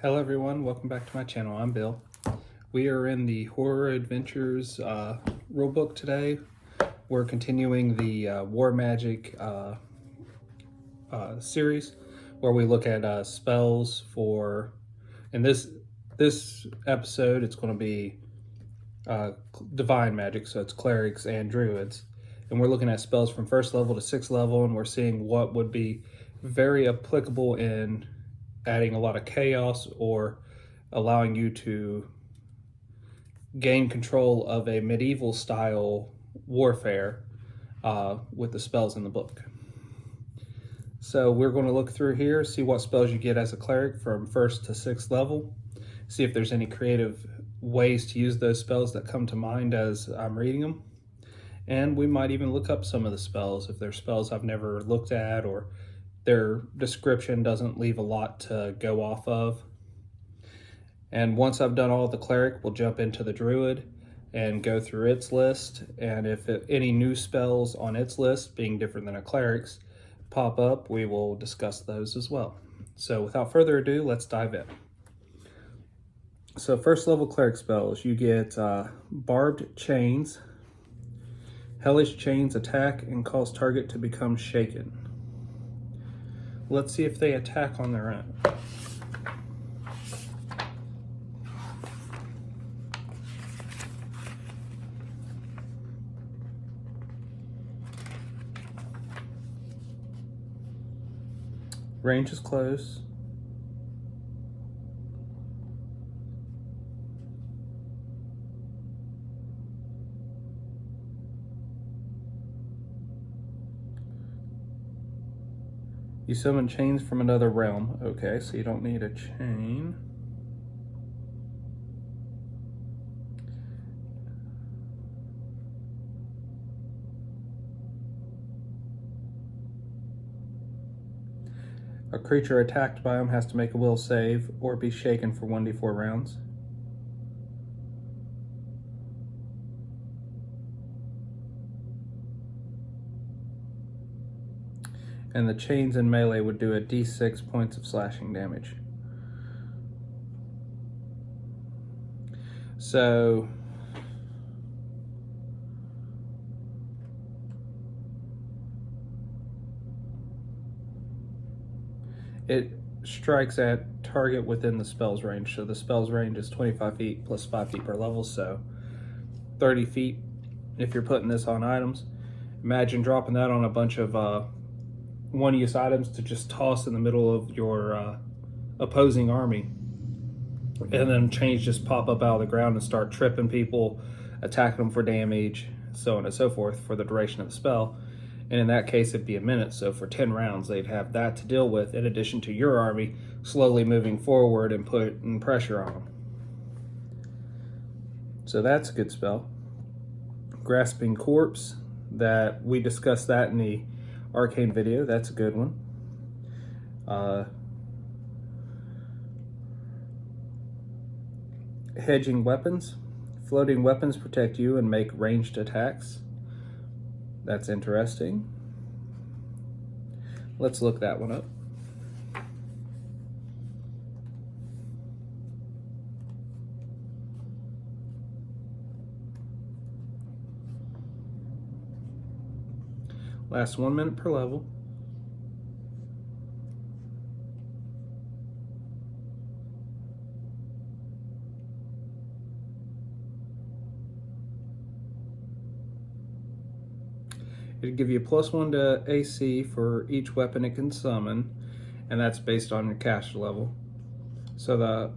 Hello everyone, welcome back to my channel. I'm Bill. We are in the Horror Adventures rulebook today. We're continuing the War Magic series where we look at spells for, in this episode it's going to be divine magic, so it's clerics and druids. And we're looking at spells from 1st level to 6th level, and we're seeing what would be very applicable in adding a lot of chaos or allowing you to gain control of a medieval style warfare with the spells in the book. So we're going to look through here, see what spells you get as a cleric from 1st to 6th level, see if there's any creative ways to use those spells that come to mind as I'm reading them. And we might even look up some of the spells if they're spells I've never looked at or their description doesn't leave a lot to go off of. And once I've done all the cleric, we'll jump into the druid and go through its list. And if any new spells on its list, being different than a cleric's, pop up, we will discuss those as well. So without further ado, let's dive in. So 1st level cleric spells, you get Barbed Chains. Hellish Chains attack and cause target to become shaken. Let's see if they attack on their own. Range is close. You summon chains from another realm. Okay, so you don't need a chain. A creature attacked by them has to make a will save or be shaken for 1d4 rounds. And the chains in melee would do a d6 points of slashing damage. So it strikes at target within the spell's range. So the spell's range is 25 feet plus 5 feet per level, so 30 feet if you're putting this on items. Imagine dropping that on a bunch of one-use items to just toss in the middle of your opposing army. And then chains just pop up out of the ground and start tripping people, attacking them for damage, so on and so forth for the duration of the spell. And in that case, it'd be a minute. So for 10 rounds, they'd have that to deal with in addition to your army slowly moving forward and putting pressure on them. So that's a good spell. Grasping Corpse, that we discussed that in the Arcane video. That's a good one. Hedging Weapons. Floating weapons protect you and make ranged attacks. That's interesting. Let's look that one up. Lasts 1 minute per level. It'll give you a +1 to AC for each weapon it can summon, and that's based on your caster level. So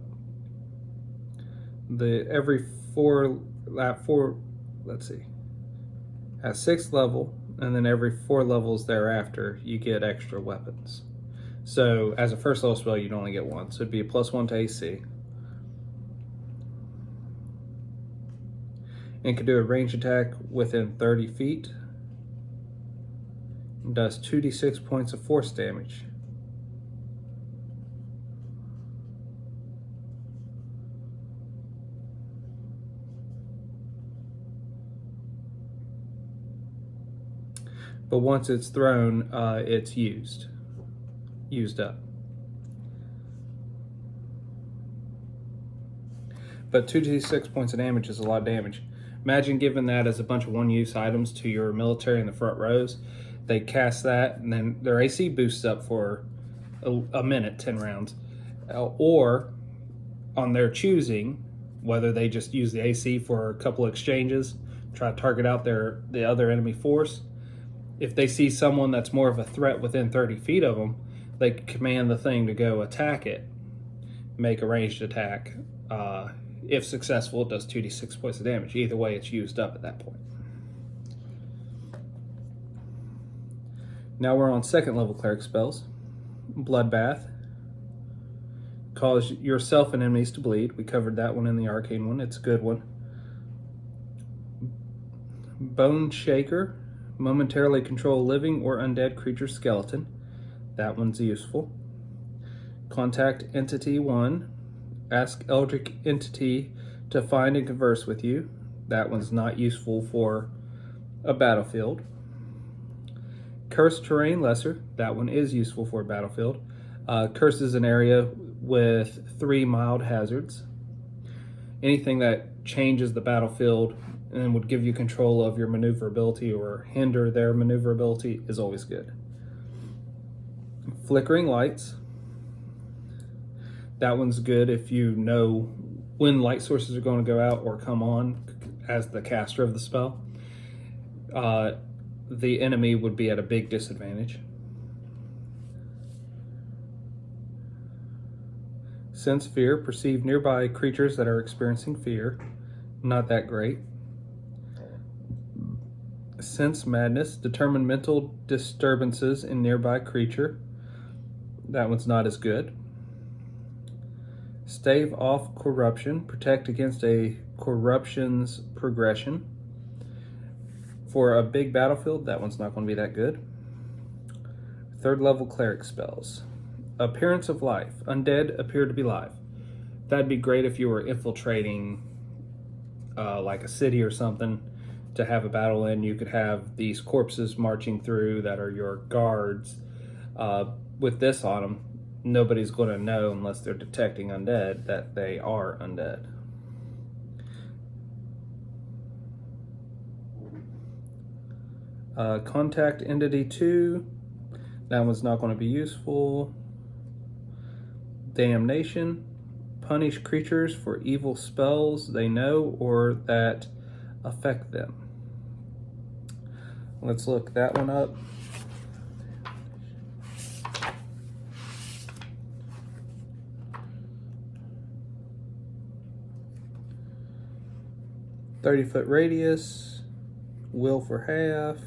every let's see, at 6th level, and then every 4 levels thereafter, you get extra weapons. So as a 1st level spell, you'd only get 1, so it'd be a +1 to AC. And can do a range attack within 30 feet. Does 2d6 points of force damage. But once it's thrown, it's used up. But 2d6 points of damage is a lot of damage. Imagine giving that as a bunch of one-use items to your military in the front rows. They cast that, and then their AC boosts up for a minute, 10 rounds. Or, on their choosing, whether they just use the AC for a couple of exchanges, try to target out the other enemy force. If they see someone that's more of a threat within 30 feet of them, they can command the thing to go attack it, make a ranged attack. If successful, it does 2d6 points of damage. Either way, it's used up at that point. Now we're on second level cleric spells. Bloodbath. Cause yourself and enemies to bleed. We covered that one in the arcane one. It's a good one. Bone Shaker. Momentarily control a living or undead creature's skeleton. That one's useful. Contact Entity 1. Ask Eldritch Entity to find and converse with you. That one's not useful for a battlefield. Cursed Terrain Lesser. That one is useful for a battlefield. Curse is an area with 3 mild hazards. Anything that changes the battlefield and would give you control of your maneuverability or hinder their maneuverability is always good. Flickering Lights. That one's good if you know when light sources are going to go out or come on as the caster of the spell. The enemy would be at a big disadvantage. Sense Fear. Perceive nearby creatures that are experiencing fear. Not that great. Sense Madness. Determine mental disturbances in nearby creature. That one's not as good. Stave Off Corruption. Protect against a corruption's progression. For a big battlefield, that one's not going to be that good. Third level cleric spells. Appearance of Life. Undead appear to be live. That'd be great if you were infiltrating like a city or something to have a battle in. You could have these corpses marching through that are your guards. With this on them, nobody's going to know unless they're detecting undead that they are undead. Contact Entity 2. That one's not going to be useful. Damnation. Punish creatures for evil spells they know or that affect them. Let's look that one up. "30-foot radius, will for half.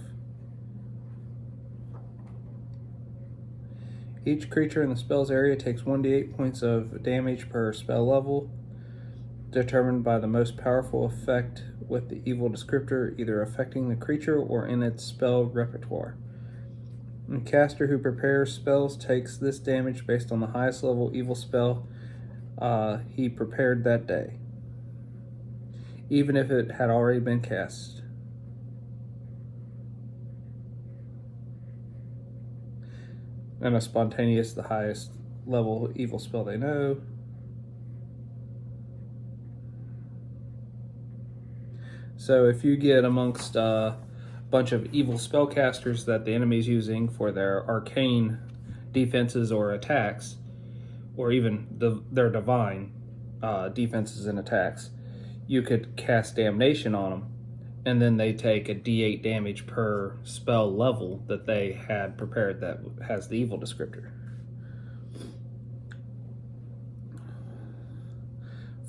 Each creature in the spell's area takes 1d8 points of damage per spell level, determined by the most powerful effect with the evil descriptor, either affecting the creature or in its spell repertoire. The caster who prepares spells takes this damage based on the highest level evil spell he prepared that day, even if it had already been cast. And a spontaneous, the highest level evil spell they know. So if you get amongst a bunch of evil spellcasters that the enemy's using for their arcane defenses or attacks, or even their divine defenses and attacks, you could cast Damnation on them, and then they take a d8 damage per spell level that they had prepared that has the evil descriptor.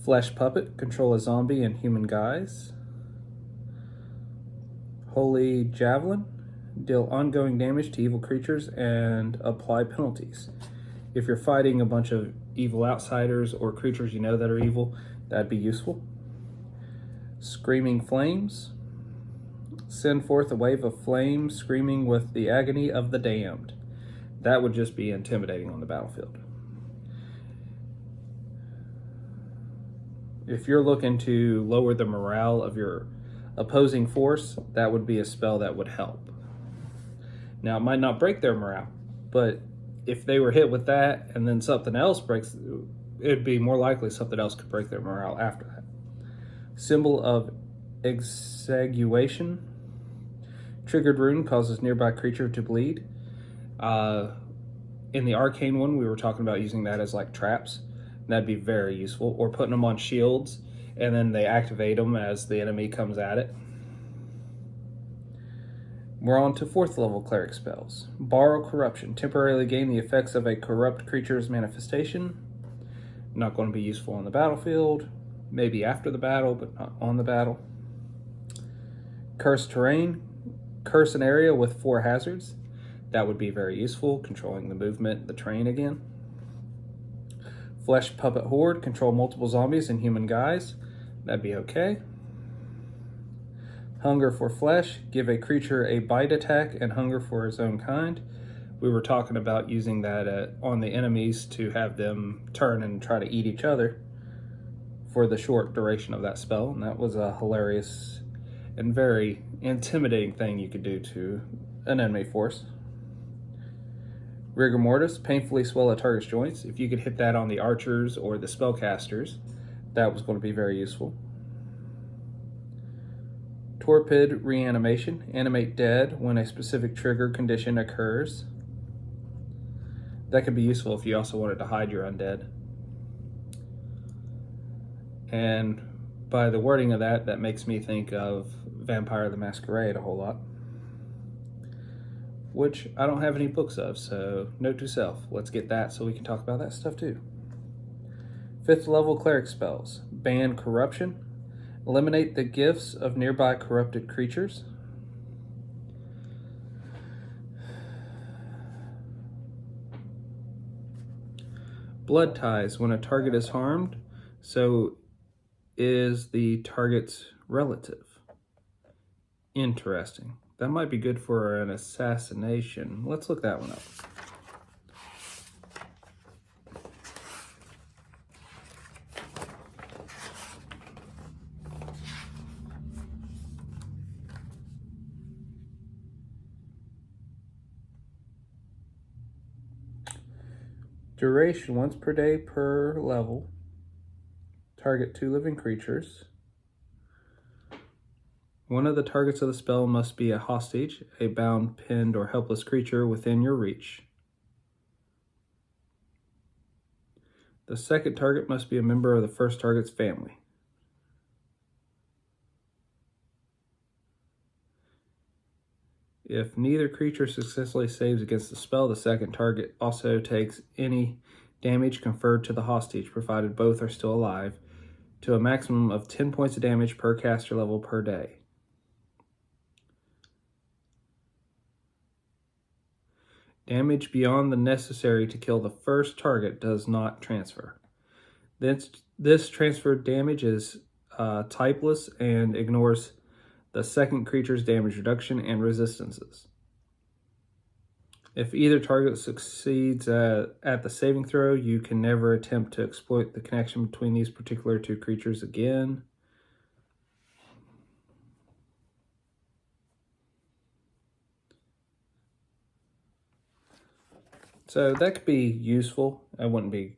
Flesh Puppet. Control a zombie in human guise. Holy Javelin. Deal ongoing damage to evil creatures and apply penalties. If you're fighting a bunch of evil outsiders or creatures you know that are evil, that'd be useful. Screaming Flames. Send forth a wave of flame screaming with the agony of the damned. That would just be intimidating on the battlefield. If you're looking to lower the morale of your opposing force, that would be a spell that would help. Now, it might not break their morale, but if they were hit with that and then something else it'd be more likely something else could break their morale after that. Symbol of exsanguination. Triggered rune causes nearby creature to bleed. In the arcane one, we were talking about using that as like traps. That'd be very useful. Or putting them on shields, and then they activate them as the enemy comes at it. We're on to 4th level cleric spells. Borrow Corruption. Temporarily gain the effects of a corrupt creature's manifestation. Not going to be useful on the battlefield. Maybe after the battle, but not on the battle. Curse Terrain. Curse an area with 4 hazards. That would be very useful, controlling the movement, the terrain again. Flesh Puppet Horde. Control multiple zombies in human guise. That'd be okay. Hunger for Flesh. Give a creature a bite attack and hunger for his own kind. We were talking about using that on the enemies to have them turn and try to eat each other for the short duration of that spell. And that was a hilarious and very intimidating thing you could do to an enemy force. Rigor Mortis. Painfully swell a target's joints. If you could hit that on the archers or the spellcasters, that was going to be very useful. Torpid Reanimation. Animate dead when a specific trigger condition occurs. That could be useful if you also wanted to hide your undead. And by the wording of that, that makes me think of Vampire the Masquerade a whole lot, which I don't have any books of, so note to self, let's get that so we can talk about that stuff too. 5th level cleric spells. Ban Corruption. Eliminate the gifts of nearby corrupted creatures. Blood Ties. When a target is harmed, so is the target's relative. Interesting. That might be good for an assassination. Let's look that one up. Duration, once per day per level. Target 2 living creatures. One of the targets of the spell must be a hostage, a bound, pinned, or helpless creature within your reach. The second target must be a member of the first target's family. If neither creature successfully saves against the spell, the second target also takes any damage conferred to the hostage, provided both are still alive, to a maximum of 10 points of damage per caster level per day. Damage beyond the necessary to kill the first target does not transfer. This transferred damage is typeless and ignores the second creature's damage reduction and resistances. If either target succeeds at the saving throw, you can never attempt to exploit the connection between these particular 2 creatures again. So that could be useful. It wouldn't be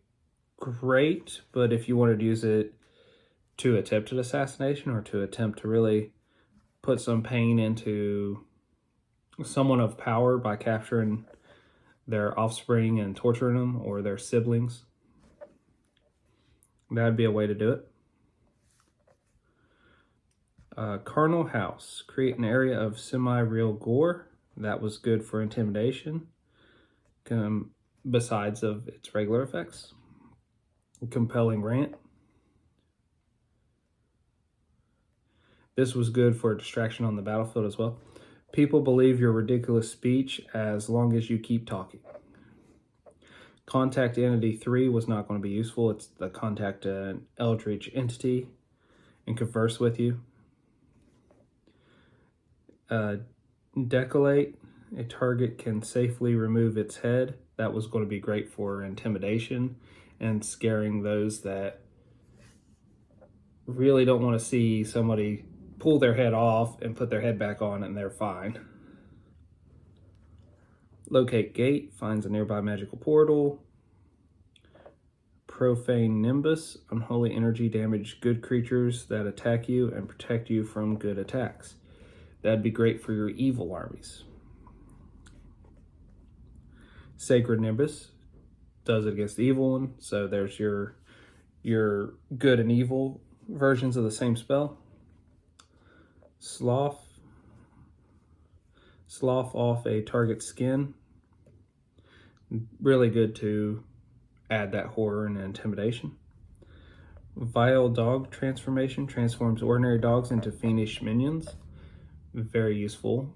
great, but if you wanted to use it to attempt an assassination or to attempt to really put some pain into someone of power by capturing their offspring and torturing them, or their siblings, that'd be a way to do it. Carnal House. Create an area of semi-real gore. That was good for intimidation, besides of its regular effects. Compelling Rant. This was good for distraction on the battlefield as well. People believe your ridiculous speech as long as you keep talking. Contact Entity 3 was not going to be useful. It's the contact an eldritch entity and converse with you. Decolate. A target can safely remove its head. That was going to be great for intimidation and scaring those that really don't want to see somebody pull their head off and put their head back on and they're fine. Locate Gate. Finds a nearby magical portal. Profane Nimbus. Unholy energy damage good creatures that attack you and protect you from good attacks. That'd be great for your evil armies. Sacred Nimbus does it against the evil one, so there's your good and evil versions of the same spell. Slough off a target's skin. Really good to add that horror and intimidation. Vile Dog Transformation transforms ordinary dogs into fiendish minions. Very useful,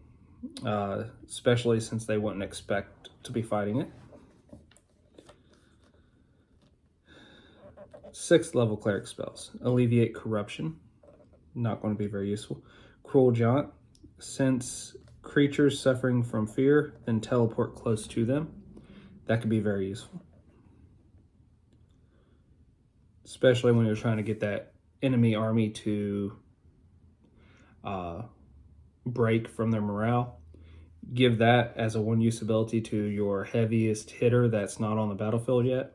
especially since they wouldn't expect to be fighting it. 6th level cleric spells. Alleviate Corruption. Not going to be very useful. Cruel Jaunt. Since creatures suffering from fear, then teleport close to them. That could be very useful. Especially when you're trying to get that enemy army to break from their morale. Give that as a one-use ability to your heaviest hitter that's not on the battlefield yet.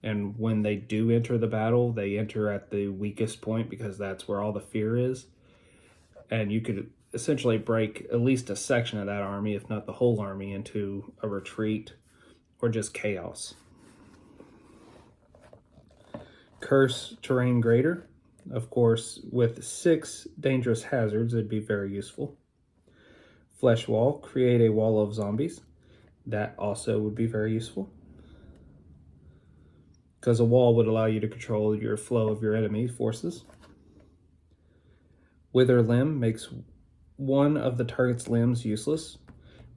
And when they do enter the battle, they enter at the weakest point because that's where all the fear is. And you could essentially break at least a section of that army, if not the whole army, into a retreat or just chaos. Curse Terrain Grader. Of course, with 6 dangerous hazards, it'd be very useful. Flesh Wall. Create a wall of zombies. That also would be very useful, because a wall would allow you to control your flow of your enemy forces. Wither Limb makes one of the target's limbs useless.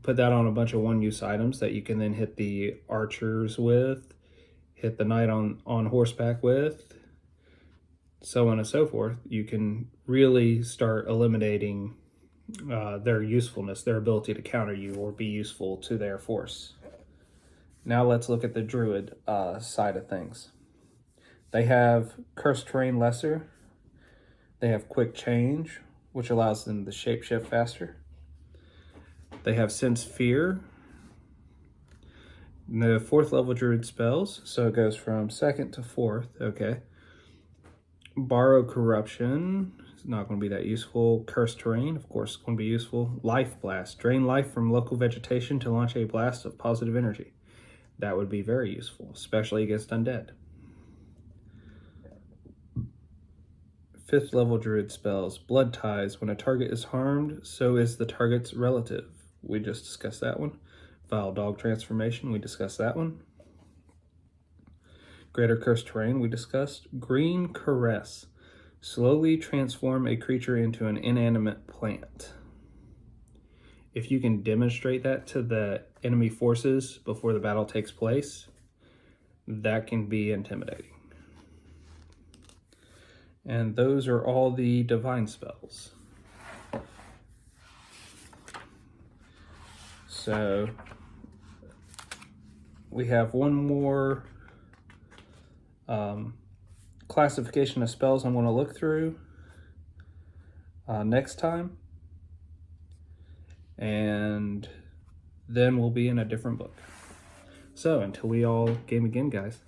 Put that on a bunch of one-use items that you can then hit the archers with, hit the knight on horseback with, so on and so forth. You can really start eliminating their usefulness, their ability to counter you or be useful to their force. Now let's look at the druid side of things. They have Cursed Terrain Lesser. They have Quick Change, which allows them to shapeshift faster. They have Sense Fear. And the 4th level druid spells, so it goes from 2nd to 4th, okay. Borrow Corruption, it's not going to be that useful. Cursed Terrain, of course, is going to be useful. Life Blast, drain life from local vegetation to launch a blast of positive energy. That would be very useful, especially against undead. 5th level druid spells. Blood Ties. When a target is harmed, so is the target's relative. We just discussed that one. Vile Dog Transformation. We discussed that one. Greater Cursed Terrain. We discussed. Green Caress. Slowly transform a creature into an inanimate plant. If you can demonstrate that to the enemy forces before the battle takes place, that can be intimidating. And those are all the divine spells. So we have one more classification of spells I'm going to look through next time. And then we'll be in a different book. So until we all game again, guys.